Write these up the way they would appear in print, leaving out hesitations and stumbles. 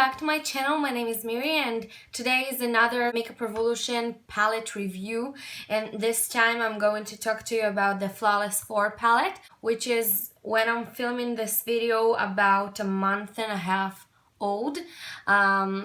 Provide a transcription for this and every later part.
back to my channel. My name is Miri and today is another Makeup Revolution palette review, and this time I'm going to talk to you about the Flawless 4 palette, which is, when I'm filming this video, about a month and a half old,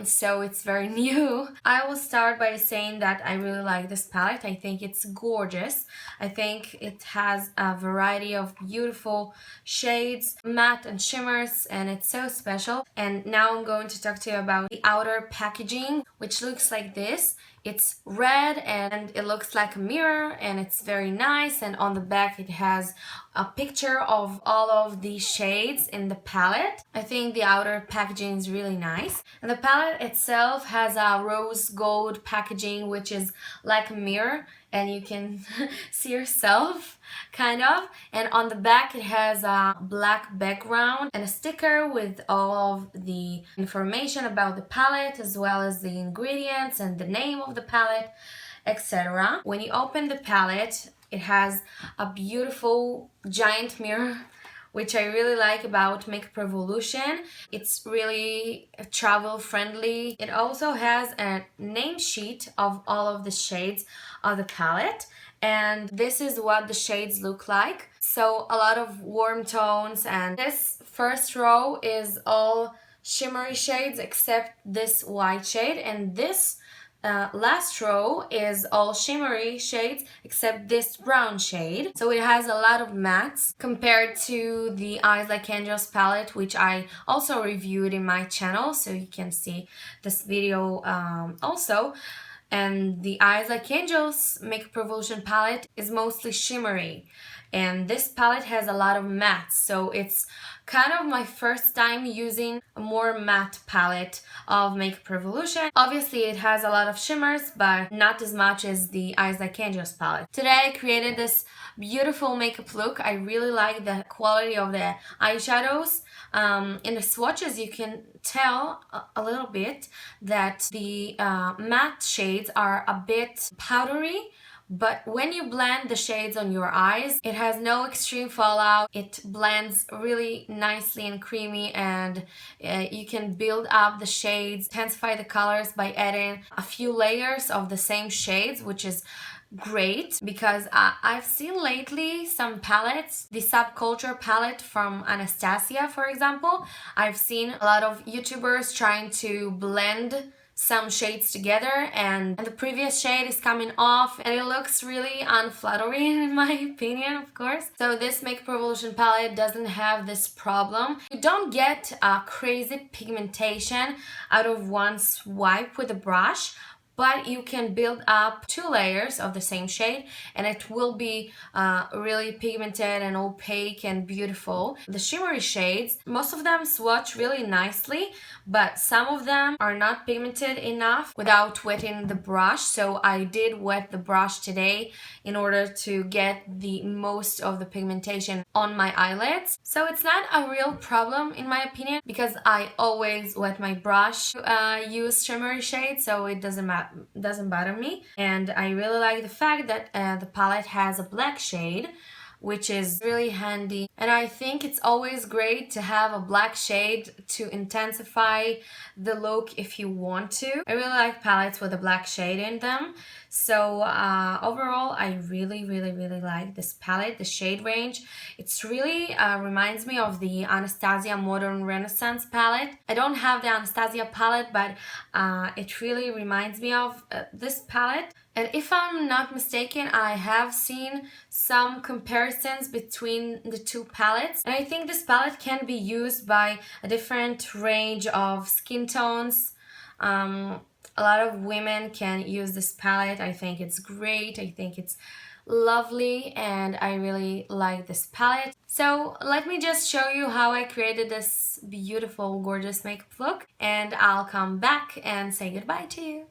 so it's very new. I will start by saying that I really like this palette. I think it's gorgeous. I think it has a variety of beautiful shades, matte and shimmers, and it's so special. And now I'm going to talk to you about the outer packaging, which looks like this. It's red and it looks like a mirror and it's very nice, and on the back it has a picture of all of the shades in the palette. I think the outer packaging is really nice, and the palette itself has a rose gold packaging, which is like a mirror and you can see yourself kind of, and on the back it has a black background and a sticker with all of the information about the palette, as well as the ingredients and the name of the palette, etc. When you open the palette, it has a beautiful giant mirror, which I really like about Makeup Revolution. It's really travel friendly. It also has a name sheet of all of the shades of the palette, and this is what the shades look like. So a lot of warm tones, and this first row is all shimmery shades except this white shade, and this last row is all shimmery shades except this brown shade. So it has a lot of mattes compared to the Eyes Like Angels palette, which I also reviewed in my channel, so you can see this video also. And the Eyes Like Angels Makeup Revolution palette is mostly shimmery, and this palette has a lot of mattes, so it's kind of my first time using a more matte palette of Makeup Revolution. Obviously it has a lot of shimmers, but not as much as the Eyes Like Angels palette. Today I created this beautiful makeup look. I really like the quality of the eyeshadows. In the swatches you can tell a little bit that the matte shades are a bit powdery, but when you blend the shades on your eyes, it has no extreme fallout. It blends really nicely and creamy, and you can build up the shades, intensify the colors by adding a few layers of the same shades, which is great because I've seen lately some palettes, the Subculture palette from Anastasia, for example. I've seen a lot of YouTubers trying to blend some shades together, and the previous shade is coming off and it looks really unflattering in my opinion, of course. So this Makeup Revolution palette doesn't have this problem. You don't get a crazy pigmentation out of one swipe with a brush, but you can build up 2 layers of the same shade and it will be really pigmented and opaque and beautiful. The shimmery shades, most of them swatch really nicely, but some of them are not pigmented enough without wetting the brush, so I did wet the brush today in order to get the most of the pigmentation on my eyelids. So it's not a real problem in my opinion, because I always wet my brush to use shimmery shades, so it doesn't bother me. And I really like the fact that the palette has a black shade, which is really handy, and I think it's always great to have a black shade to intensify the look if you want to. I really like palettes with a black shade in them. So overall I really like this palette, the shade range. It's really reminds me of the Anastasia Modern Renaissance palette. I don't have the Anastasia palette, but it really reminds me of this palette. And if I'm not mistaken, I have seen some comparisons between the two palettes, and I think this palette can be used by a different range of skin tones. A lot of women can use this palette. I think it's great. I think it's lovely, and I really like this palette. So let me just show you how I created this beautiful, gorgeous makeup look, and I'll come back and say goodbye to you.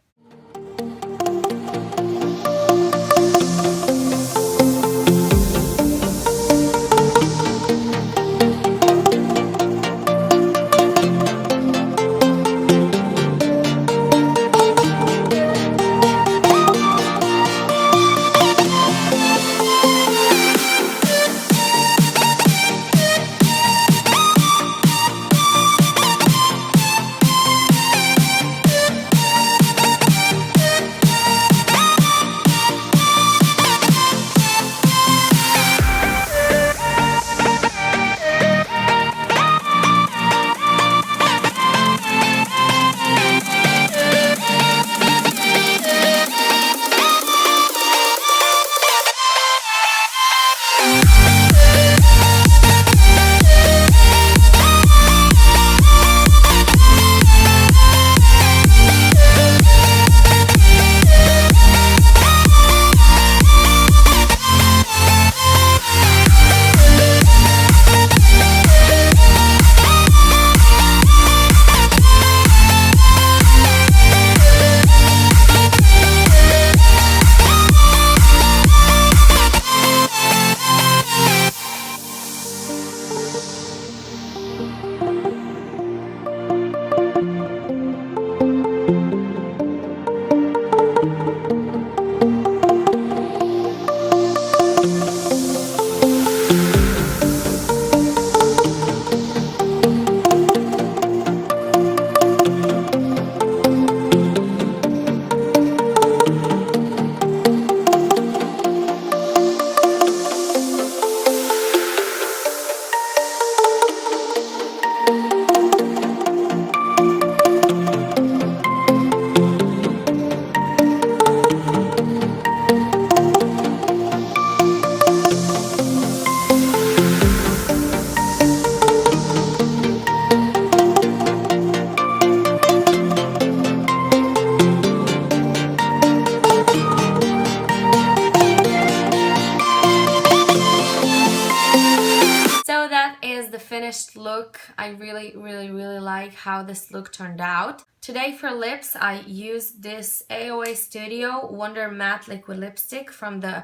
finished look. I really like how this look turned out. Today for lips, I used this AOA Studio Wonder Matte Liquid Lipstick from the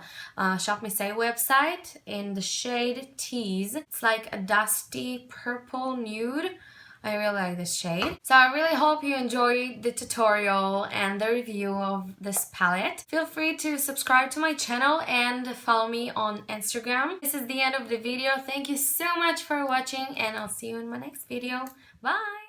Shop Me Say website in the shade Tease. It's like a dusty purple nude. I really like this shade. So I really hope you enjoyed the tutorial and the review of this palette. Feel free to subscribe to my channel and follow me on Instagram. This is the end of the video. Thank you so much for watching and I'll see you in my next video. Bye!